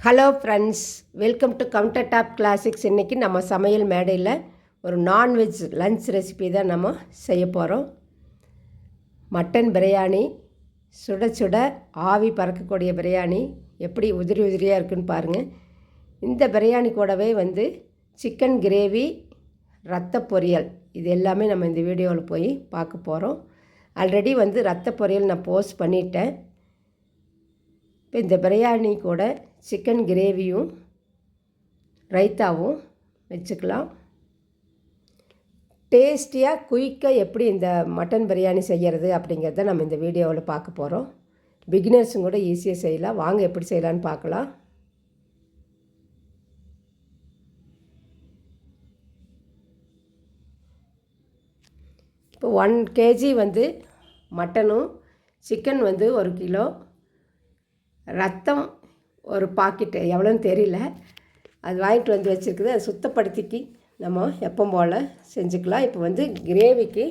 Hello friends, welcome to counter top classics. இன்றைக்கி நம்ம சமையல் மேடையில் ஒரு நான்வெஜ் லன்ச் ரெசிபி தான் நம்ம செய்ய போகிறோம். மட்டன் பிரியாணி, சுட சுட ஆவி பறக்கக்கூடிய பிரியாணி எப்படி உதிரி உதிரியாக இருக்குன்னு பாருங்கள். இந்த பிரியாணி கூடவே சிக்கன் கிரேவி, ரத்த பொரியல், இது எல்லாமே நம்ம இந்த வீடியோவில் போய் பார்க்க போகிறோம். ஆல்ரெடி ரத்த பொரியல் நான் போஸ்ட் பண்ணிட்டேன். இப்போ இந்த பிரியாணி கூட சிக்கன் கிரேவியும் ரைத்தாவும் வச்சுக்கலாம். டேஸ்டியாக குயிக்காக எப்படி இந்த மட்டன் பிரியாணி செய்கிறது அப்படிங்கிறத நம்ம இந்த வீடியோவில் பார்க்க போகிறோம். பிகினர்ஸும் கூட ஈஸியாக செய்யலாம். வாங்க எப்படி செய்யலான்னு பார்க்கலாம். இப்போ 1 kg மட்டனும், சிக்கன் 1 கிலோ, ரத்தம் ஒரு பாக்கெட்டு எவ்வளோன்னு தெரியல, அது வாங்கிட்டு வச்சுருக்குது. அதை சுத்தப்படுத்திக்கு நம்ம எப்பவும் போல் செஞ்சுக்கலாம். இப்போ கிரேவிக்கு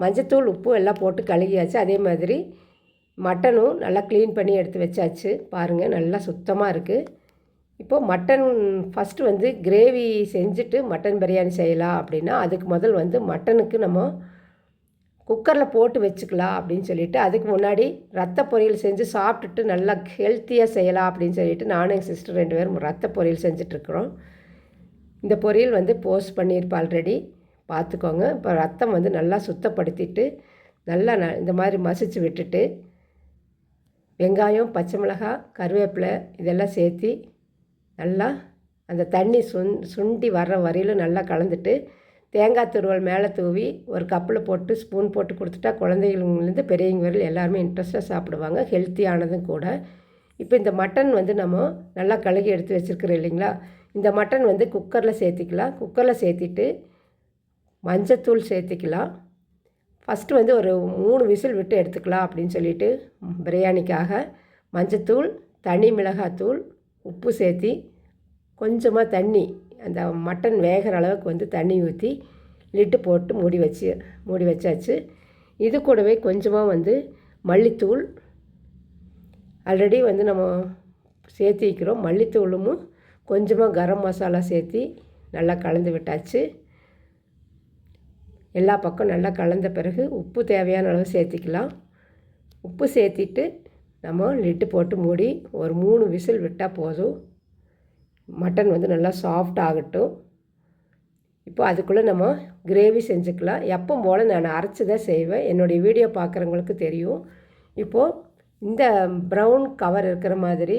மஞ்சத்தூள், உப்பு எல்லாம் போட்டு கழுகியாச்சு. அதே மாதிரி மட்டனும் நல்லா க்ளீன் பண்ணி எடுத்து வச்சாச்சு. பாருங்கள், நல்லா சுத்தமாக இருக்குது. இப்போது மட்டன் ஃபஸ்ட்டு கிரேவி செஞ்சுட்டு மட்டன் பிரியாணி செய்யலாம் அப்படின்னா, அதுக்கு முதல் மட்டனுக்கு நம்ம குக்கரில் போட்டு வச்சுக்கலாம் அப்படின்னு சொல்லிவிட்டு, அதுக்கு முன்னாடி ரத்த பொரியல் செஞ்சு சாப்பிட்டுட்டு நல்லா ஹெல்த்தியாக செய்யலாம் அப்படின்னு சொல்லிவிட்டு நானும் எங்கள் சிஸ்டர் 2 பேரும் ரத்த பொரியல் செஞ்சிட்ருக்குறோம். இந்த பொரியல் போஸ்ட் பண்ணியிருப்போம் ஆல்ரெடி, பார்த்துக்கோங்க. இப்போ ரத்தம் நல்லா சுத்தப்படுத்திட்டு நல்லா இந்த மாதிரி மசிச்சு விட்டுட்டு, வெங்காயம், பச்சை மிளகாய், கருவேப்பிலை இதெல்லாம் சேர்த்தி நல்லா அந்த தண்ணி சுண்டி வர்ற வரையிலும் நல்லா கலந்துட்டு, தேங்காய் துருவல் மேலே தூவி ஒரு கப்பில் போட்டு ஸ்பூன் போட்டு கொடுத்துட்டா குழந்தைங்கள்லேருந்து பெரியவங்க வரையில் எல்லாருமே இன்ட்ரெஸ்ட்டாக சாப்பிடுவாங்க. ஹெல்த்தியானதும் கூட. இப்போ இந்த மட்டன் நம்ம நல்லா கழுகி எடுத்து வச்சுருக்குறோம் இல்லைங்களா. இந்த மட்டன் குக்கரில் சேர்த்திக்கலாம். குக்கரில் சேர்த்திட்டு மஞ்சத்தூள் சேர்த்திக்கலாம். ஃபஸ்ட்டு ஒரு 3 விசில் விட்டு எடுத்துக்கலாம் அப்படின்னு சொல்லிவிட்டு, பிரியாணிக்காக மஞ்சத்தூள், தனி மிளகாத்தூள், உப்பு சேர்த்தி கொஞ்சமாக தண்ணி, அந்த மட்டன் வேகிற அளவுக்கு தண்ணி ஊற்றி லிட்டு போட்டு மூடி வச்சாச்சு. இது கூடவே கொஞ்சமாக மல்லித்தூள் ஆல்ரெடி நம்ம சேர்த்தி வைக்கிறோம். மல்லித்தூளும் கொஞ்சமாக கரம் மசாலா சேர்த்தி நல்லா கலந்து விட்டாச்சு. எல்லா பக்கம் நல்லா கலந்த பிறகு உப்பு தேவையான அளவு சேர்த்திக்கலாம். உப்பு சேர்த்திட்டு நம்ம லிட்டு போட்டு மூடி ஒரு 3 விசில் விட்டால் போதும். மட்டன் நல்லா சாஃப்ட் ஆகட்டும். இப்போ அதுக்குள்ளே நம்ம கிரேவி செஞ்சுக்கலாம். எப்பவும் போல் நான் அரைச்சி தான் செய்வேன். என்னுடைய வீடியோ பார்க்குறவங்களுக்கு தெரியும். இப்போது இந்த ப்ரௌன் கவர் இருக்கிற மாதிரி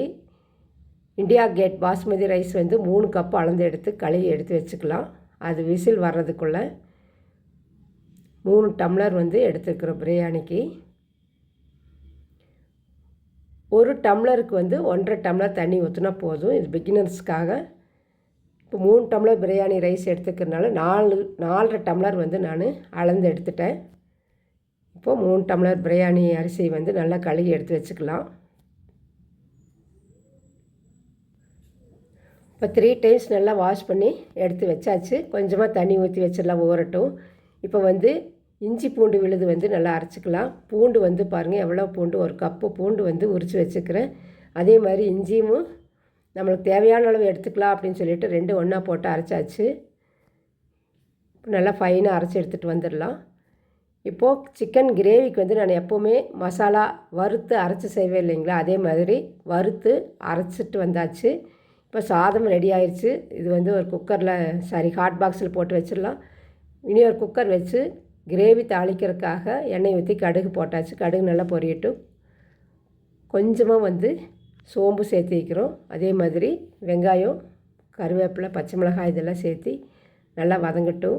India Gate basmati rice 3 cup அளந்து எடுத்து கழுவி எடுத்து வச்சுக்கலாம். அது விசில் வர்றதுக்குள்ளே 3 டம்ளர் எடுத்துக்கிறோம் பிரியாணிக்கு. 1 டம்ளருக்கு 1.5 டம்ளர் தண்ணி ஊற்றினா போதும். இது பிகினர்ஸ்க்காக. இப்போ 3 டம்ளர் பிரியாணி ரைஸ் எடுத்துக்கிறதுனால 4.5 டம்ளர் நான் அளந்து எடுத்துட்டேன். இப்போது 3 டம்ளர் பிரியாணி அரிசி நல்லா கழுவி எடுத்து வச்சுக்கலாம். இப்போ 3 டைம்ஸ் நல்லா வாஷ் பண்ணி எடுத்து வச்சாச்சு. கொஞ்சமாக தண்ணி ஊற்றி வச்சிடலாம், ஊறட்டும். இப்போ இஞ்சி பூண்டு விழுது நல்லா அரைச்சிக்கலாம். பூண்டு பாருங்கள் எவ்வளோ பூண்டு, 1 கப்பு பூண்டு உரித்து வச்சுக்கிறேன். அதே மாதிரி இஞ்சியும் நம்மளுக்கு தேவையான அளவு எடுத்துக்கலாம் அப்படின்னு சொல்லிட்டு 2 ஒன்றா போட்டு அரைச்சாச்சு. நல்லா ஃபைனாக அரைச்சி எடுத்துகிட்டு வந்துடலாம். இப்போது சிக்கன் கிரேவிக்கு நான் எப்போவுமே மசாலா வறுத்து அரைச்சி செய்வேன் இல்லைங்களா, அதே மாதிரி வறுத்து அரைச்சிட்டு வந்தாச்சு. இப்போ சாதம் ரெடி ஆயிடுச்சு. இது ஒரு குக்கரில் ஹாட் பாக்ஸில் போட்டு வச்சிடலாம். இனி ஒரு குக்கர் வச்சு கிரேவி தாளிக்கிறதுக்காக எண்ணெய் ஊற்றி கடுகு போட்டாச்சு. கடுகு நல்லா பொரியட்டும். கொஞ்சமாக சோம்பு சேர்த்து வைக்கிறோம். அதே மாதிரி வெங்காயம், கருவேப்பிலை, பச்சை மிளகாய் இதெல்லாம் சேர்த்து நல்லா வதங்கட்டும்.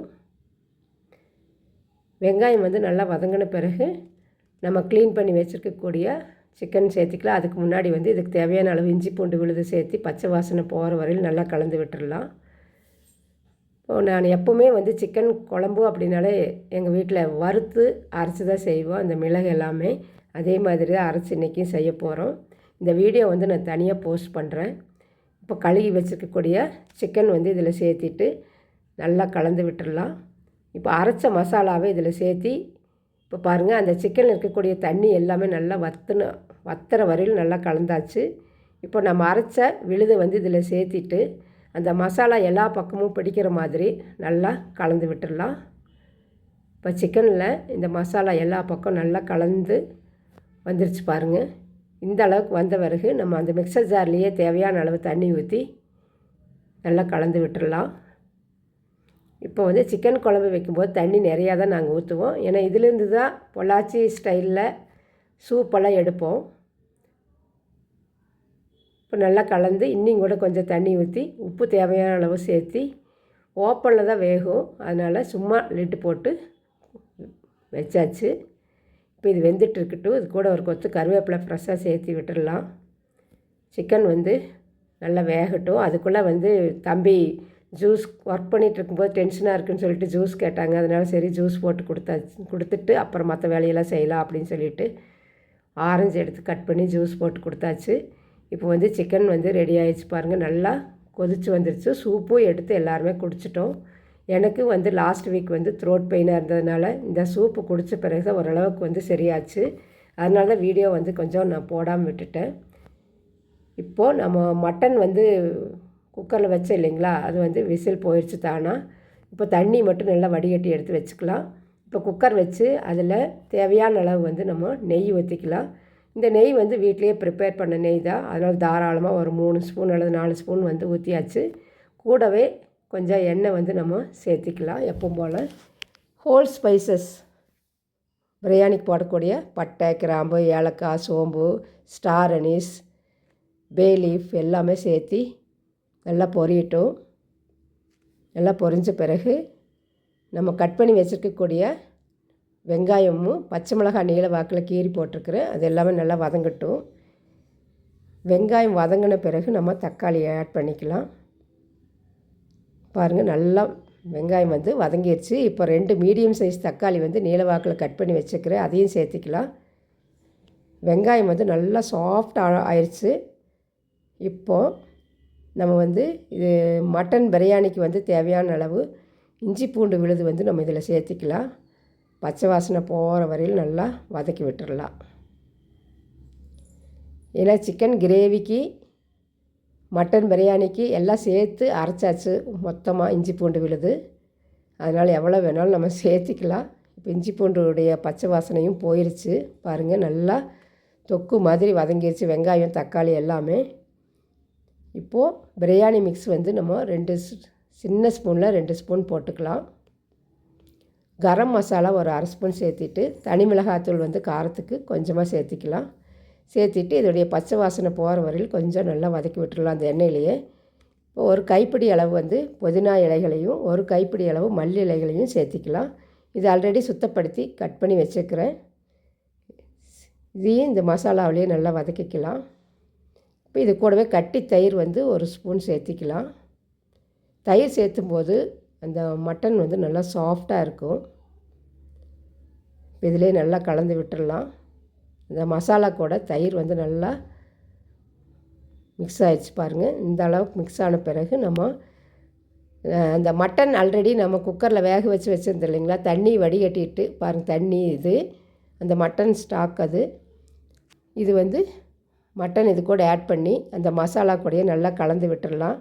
வெங்காயம் நல்லா வதங்கின பிறகு நம்ம க்ளீன் பண்ணி வச்சுருக்கக்கூடிய சிக்கன் சேர்த்திக்கலாம். அதுக்கு முன்னாடி இதுக்கு தேவையான அளவு இஞ்சி பூண்டு விழுது சேர்த்து பச்சை வாசனை போகிற வரையில் நல்லா கலந்து விட்டுடலாம். நான் எப்போவுமே சிக்கன் குழம்பு அப்படின்னாலே எங்கள் வீட்டில் வறுத்து அரைச்சி தான் செய்வோம். அந்த மிளகு எல்லாமே அதே மாதிரி தான் அரைச்சி இன்றைக்கும் செய்ய போகிறோம். இந்த வீடியோ நான் தனியாக போஸ்ட் பண்ணுறேன். இப்போ கழுகி வச்சுருக்கக்கூடிய சிக்கன் இதில் சேர்த்திட்டு நல்லா கலந்து விட்டுடலாம். இப்போ அரைச்ச மசாலாவை இதில் சேர்த்தி இப்போ பாருங்கள், அந்த சிக்கனில் இருக்கக்கூடிய தண்ணி எல்லாமே நல்லா வற்றுற வரையில் நல்லா கலந்தாச்சு. இப்போ நம்ம அரைச்ச விழுதை வந்து இதில் சேர்த்திட்டு அந்த மசாலா எல்லா பக்கமும் பிடிக்கிற மாதிரி நல்லா கலந்து விட்டுடலாம். இப்போ சிக்கனில் இந்த மசாலா எல்லா பக்கம் நல்லா கலந்து வந்துருச்சு பாருங்கள். இந்த அளவுக்கு வந்த பிறகு நம்ம அந்த மிக்சர் ஜார்லேயே தேவையான அளவு தண்ணி ஊற்றி நல்லா கலந்து விட்டுடலாம். இப்போ வந்து சிக்கன் குழம்பு வைக்கும்போது தண்ணி நிறையா தான் நாங்கள் ஊற்றுவோம். ஏன்னா இதுலேருந்து தான் பொள்ளாச்சி ஸ்டைலில் சூப்பெல்லாம் எடுப்போம். இப்போ நல்லா கலந்து இன்னும் கூட கொஞ்சம் தண்ணி ஊற்றி உப்பு தேவையான அளவு சேர்த்து ஓப்பனில் தான் வேகும், அதனால் சும்மா லிட்டு போட்டு வச்சாச்சு. இப்போ இது வெந்துட்டுருக்கட்டும். இது கூட ஒரு கொத்து கருவேப்பிலை ஃப்ரெஷ்ஷாக சேர்த்து விட்டுடலாம். சிக்கன் வந்து நல்லா வேகட்டும். அதுக்குள்ளே வந்து தம்பி ஜூஸ் ஒர்க் பண்ணிகிட்டு இருக்கும்போது டென்ஷனாக இருக்குதுன்னு சொல்லிட்டு ஜூஸ் கேட்டாங்க. அதனால சரி ஜூஸ் போட்டு கொடுத்துட்டு அப்புறம் மற்ற வேலையெல்லாம் செய்யலாம் அப்படின்னு சொல்லிட்டு ஆரஞ்சு எடுத்து கட் பண்ணி ஜூஸ் போட்டு கொடுத்தாச்சு. இப்போ வந்து சிக்கன் வந்து ரெடி ஆகிடுச்சு பாருங்கள். நல்லா கொதித்து வந்துருச்சு. சூப்பும் எடுத்து எல்லாருமே குடிச்சிட்டோம். எனக்கு வந்து லாஸ்ட் வீக் வந்து த்ரோட் பெயினாக இருந்ததுனால இந்த சூப்பு குடித்த பிறகு தான் ஓரளவுக்கு வந்து சரியாச்சு. அதனால தான் வீடியோ வந்து கொஞ்சம் நான் போடாமல் விட்டுட்டேன். இப்போது நம்ம மட்டன் வந்து குக்கரில் வச்சேன் இல்லைங்களா, அது வந்து விசில் போயிடுச்சு தானா. இப்போ தண்ணி மட்டும் நல்லா வடிகட்டி எடுத்து வச்சுக்கலாம். இப்போ குக்கர் வச்சு அதில் தேவையான அளவு வந்து நம்ம நெய் ஊற்றிக்கலாம். இந்த நெய் வந்து வீட்லேயே ப்ரிப்பேர் பண்ண நெய் தான், அதனால் தாராளமாக ஒரு 3 ஸ்பூன் அல்லது 4 ஸ்பூன் வந்து ஊற்றியாச்சு. கூடவே கொஞ்சம் எண்ணெய் வந்து நம்ம சேர்த்திக்கலாம். எப்பவும் போல் ஹோல் ஸ்பைசஸ் பிரியாணிக்கு போடக்கூடிய பட்டை, கிராம்பு, ஏலக்காய், சோம்பு, ஸ்டார் அனீஸ், பே லீஃப் எல்லாமே சேர்த்தி நல்லா பொரியட்டும். நல்லா பொரிஞ்ச பிறகு நம்ம கட் பண்ணி வச்சுருக்கக்கூடிய வெங்காயமும் பச்சை மிளகாய் நீல வாக்கில் கீறி போட்டிருக்கிறேன், அது எல்லாமே நல்லா வதங்கட்டும். வெங்காயம் வதங்கின பிறகு நம்ம தக்காளியை ஆட் பண்ணிக்கலாம். பாருங்கள், நல்லா வெங்காயம் வந்து வதங்கிடுச்சு. இப்போ 2 மீடியம் சைஸ் தக்காளி வந்து நீல வாக்கில் கட் பண்ணி வச்சுக்கிறேன், அதையும் சேர்த்திக்கலாம். வெங்காயம் வந்து நல்லா சாஃப்டாக ஆயிடுச்சு. இப்போது நம்ம வந்து இது மட்டன் பிரியாணிக்கு வந்து தேவையான அளவு இஞ்சி பூண்டு விழுது வந்து நம்ம இதில் சேர்த்திக்கலாம். பச்சை வாசனை போகிற வரையில் நல்லா வதக்கி விட்டுடலாம். ஏன்னா சிக்கன் கிரேவிக்கு மட்டன் பிரியாணிக்கு எல்லாம் சேர்த்து அரைச்சாச்சு மொத்தமாக இஞ்சி பூண்டு விழுது. அதனால் எவ்வளோ வேணாலும் நம்ம சேர்த்திக்கலாம். இப்போ இஞ்சி பூண்டுடைய பச்சை வாசனையும் போயிடுச்சு பாருங்கள். நல்லா தொக்கு மாதிரி வதங்கிடுச்சு வெங்காயம் தக்காளி எல்லாமே. இப்போது பிரியாணி மிக்ஸ் வந்து நம்ம 2 சின்ன ஸ்பூனில் 2 ஸ்பூன் போட்டுக்கலாம். கரம் மசாலா ஒரு அரை ஸ்பூன் சேர்த்திட்டு தனி மிளகாத்தூள் வந்து காரத்துக்கு கொஞ்சமாக சேர்த்திக்கலாம். சேர்த்திட்டு இதோடைய பச்சை வாசனை போகிற வரையில் கொஞ்சம் நல்லா வதக்கி விட்டுடலாம் அந்த எண்ணெயிலேயே. இப்போ ஒரு கைப்பிடி அளவு வந்து புதினா இலைகளையும் ஒரு கைப்பிடி அளவு மல்லி இலைகளையும் சேர்த்திக்கலாம். இது ஆல்ரெடி சுத்தப்படுத்தி கட் பண்ணி வச்சுக்கிறேன். இதையும் இந்த மசாலாவிலேயே நல்லா வதக்கிக்கலாம். இப்போ இது கூடவே கட்டி தயிர் வந்து ஒரு ஸ்பூன் சேர்த்திக்கலாம். தயிர் சேர்த்தும்போது அந்த மட்டன் வந்து நல்லா சாஃப்டாக இருக்கும். இதிலே நல்லா கலந்து விட்டுடலாம். இந்த மசாலா கூட தயிர் வந்து நல்லா மிக்ஸ் ஆகிடுச்சு பாருங்கள். இந்த அளவுக்கு மிக்ஸ் ஆன பிறகு நம்ம அந்த மட்டன் ஆல்ரெடி நம்ம குக்கரில் வேக வச்சு வச்சுருந்தோம் இல்லைங்களா, தண்ணி வடிகட்டிட்டு பாருங்கள். தண்ணி இது அந்த மட்டன் ஸ்டாக் அது. இது வந்து மட்டன் இது கூட ஆட் பண்ணி அந்த மசாலா கூடயே நல்லா கலந்து விட்டுடலாம்.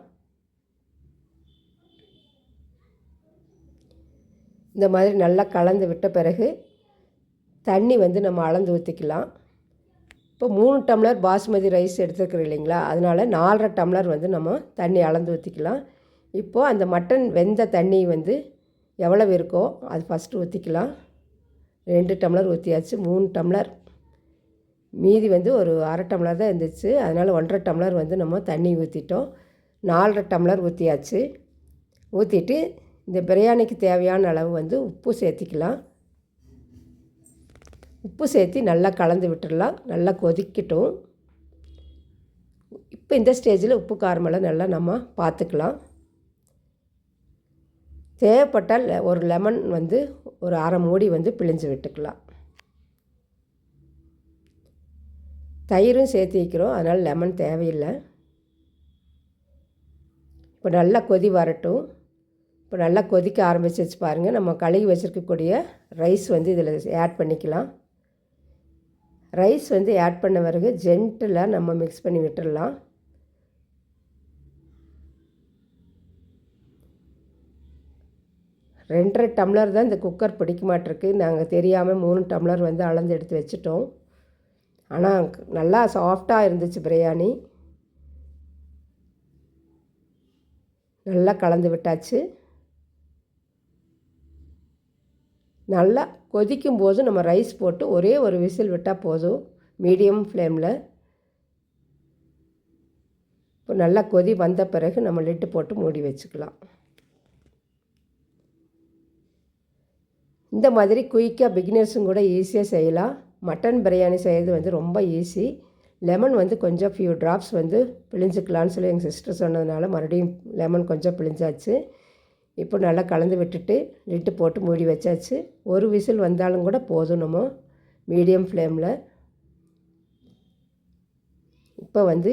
இந்த மாதிரி நல்லா கலந்து விட்ட பிறகு தண்ணி வந்து நம்ம அளந்து ஊற்றிக்கலாம். இப்போ 3 டம்ளர் பாஸ்மதி ரைஸ் எடுத்துருக்குறோம் இல்லைங்களா, அதனால் 4.5 டம்ளர் வந்து நம்ம தண்ணி அளந்து ஊற்றிக்கலாம். இப்போது அந்த மட்டன் வெந்த தண்ணி வந்து எவ்வளவு இருக்கோ அது ஃபஸ்ட்டு ஊற்றிக்கலாம். 2 டம்ளர் ஊற்றியாச்சு. 3 டம்ளர் மீதி வந்து ஒரு அரை டம்ளர் தான் இருந்துச்சு, அதனால் 1.5 டம்ளர் வந்து நம்ம தண்ணி ஊற்றிட்டோம். 4.5 டம்ளர் ஊற்றியாச்சு. ஊற்றிட்டு இந்த பிரியாணிக்கு தேவையான அளவு வந்து உப்பு சேர்த்திக்கலாம். உப்பு சேர்த்து நல்லா கலந்து விட்டுடலாம். நல்லா கொதிக்கட்டும். இப்போ இந்த ஸ்டேஜில் உப்பு காரமெல்லாம் நல்லா நம்ம பார்த்துக்கலாம். தேவைப்பட்டால் ஒரு லெமன் வந்து ஒரு அரை மூடி வந்து பிழிஞ்சு விட்டுக்கலாம். தயிரும் சேர்த்து வைக்கிறோம், அதனால் லெமன் தேவையில்லை. இப்போ நல்லா கொதி வரட்டும். இப்போ நல்லா கொதிக்க ஆரம்பிச்சிச்சு பாருங்கள். நம்ம கழுவி வச்சுருக்கக்கூடிய ரைஸ் வந்து இதில் ஆட் பண்ணிக்கலாம். ரைஸ் வந்து ஆட் பண்ண பிறகு ஜென்டிலாக நம்ம மிக்ஸ் பண்ணி விட்டுடலாம். 2.5 டம்ளர் தான் இந்த குக்கர் பிடிக்க மாட்டிருக்கு. நாங்கள் தெரியாமல் 3 டம்ளர் வந்து அளந்து எடுத்து வச்சுட்டோம். ஆனால் நல்லா சாஃப்டாக இருந்துச்சு பிரியாணி. நல்லா கலந்து விட்டாச்சு. நல்லா கொதிக்கும்போது நம்ம ரைஸ் போட்டு ஒரே ஒரு விசில் விட்டால் போதும், மீடியம் ஃப்ளேமில். இப்போ நல்லா கொதி வந்த பிறகு நம்ம லிட்டு போட்டு மூடி வச்சுக்கலாம். இந்த மாதிரி குயிக்காக பிகினர்ஸும் கூட ஈஸியாக செய்யலாம். மட்டன் பிரியாணி செய்கிறது வந்து ரொம்ப ஈஸி. லெமன் வந்து கொஞ்சம் ஃபியூ ட்ராப்ஸ் வந்து பிழிஞ்சிக்கலான்னு சொல்லி எங்கள் சிஸ்டர் சொன்னதுனால மறுபடியும் லெமன் கொஞ்சம் பிழிஞ்சாச்சு. இப்போ நல்லா கலந்து விட்டுட்டு லிட்டு போட்டு மூடி வச்சாச்சு. ஒரு விசில் வந்தாலும் கூட போதும் நம்ம மீடியம் ஃப்ளேமில். இப்போ வந்து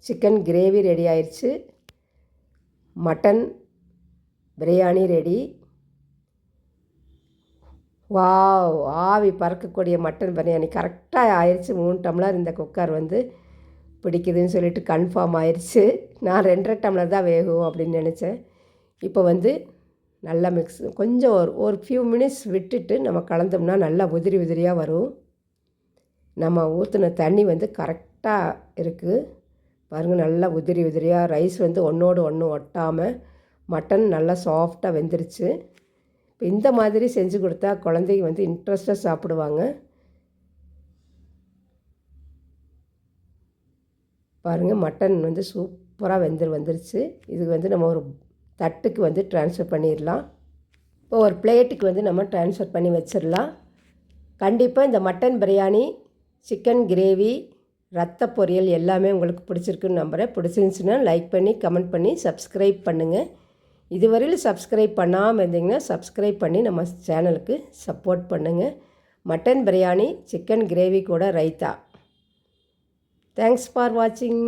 சிக்கன் கிரேவி ரெடி ஆயிடுச்சு. Mutton biryani ready. வாவ், ஆவி பறக்கக்கூடிய மட்டன் பிரியாணி கரெக்டாக ஆயிடுச்சு. 3 டம்ளர் இந்த குக்கர் வந்து பிடிக்குதுன்னு சொல்லிட்டு கன்ஃபார்ம் ஆயிடுச்சு. நான் 2.5 டம்ளர் தான் வேகும் அப்படின்னு நினச்சேன். இப்போ வந்து நல்லா கொஞ்சம் ஒரு ஃபியூ மினிட்ஸ் விட்டுட்டு நம்ம கலந்தோம்னா நல்லா உதிரி உதிரியாக வரும். நம்ம ஊற்றின தண்ணி வந்து கரெக்டாக இருக்குது பாருங்கள். நல்லா உதிரி உதிரியாக ரைஸ் வந்து ஒன்றோடு ஒன்று ஒட்டாமல் மட்டன் நல்லா சாஃப்டாக வெந்துருச்சு. இப்போ இந்த மாதிரி செஞ்சு கொடுத்தா குழந்தைங்க வந்து இன்ட்ரெஸ்ட்டாக சாப்பிடுவாங்க. பாருங்கள், மட்டன் வந்து சூப்பராக வந்துருச்சு. இது வந்து நம்ம ஒரு தட்டுக்கு வந்து ட்ரான்ஸ்ஃபர் பண்ணிடலாம். இப்போ ஒரு பிளேட்டுக்கு வந்து நம்ம ட்ரான்ஸ்ஃபர் பண்ணி வச்சிடலாம். கண்டிப்பாக இந்த மட்டன் பிரியாணி, சிக்கன் கிரேவி, ரத்த பொரியல் எல்லாமே உங்களுக்கு பிடிச்சிருக்குன்னு நம்புகிறேன். பிடிச்சிருந்துச்சுன்னா லைக் பண்ணி கமெண்ட் பண்ணி சப்ஸ்கிரைப் பண்ணுங்கள். இதுவரையில் சப்ஸ்கிரைப் பண்ணாமல் இருந்தீங்கன்னா சப்ஸ்கிரைப் பண்ணி நம்ம சேனலுக்கு சப்போர்ட் பண்ணுங்கள். மட்டன் பிரியாணி, சிக்கன் கிரேவி கூட ரைத்தா. தேங்க்ஸ் ஃபார் வாட்சிங்.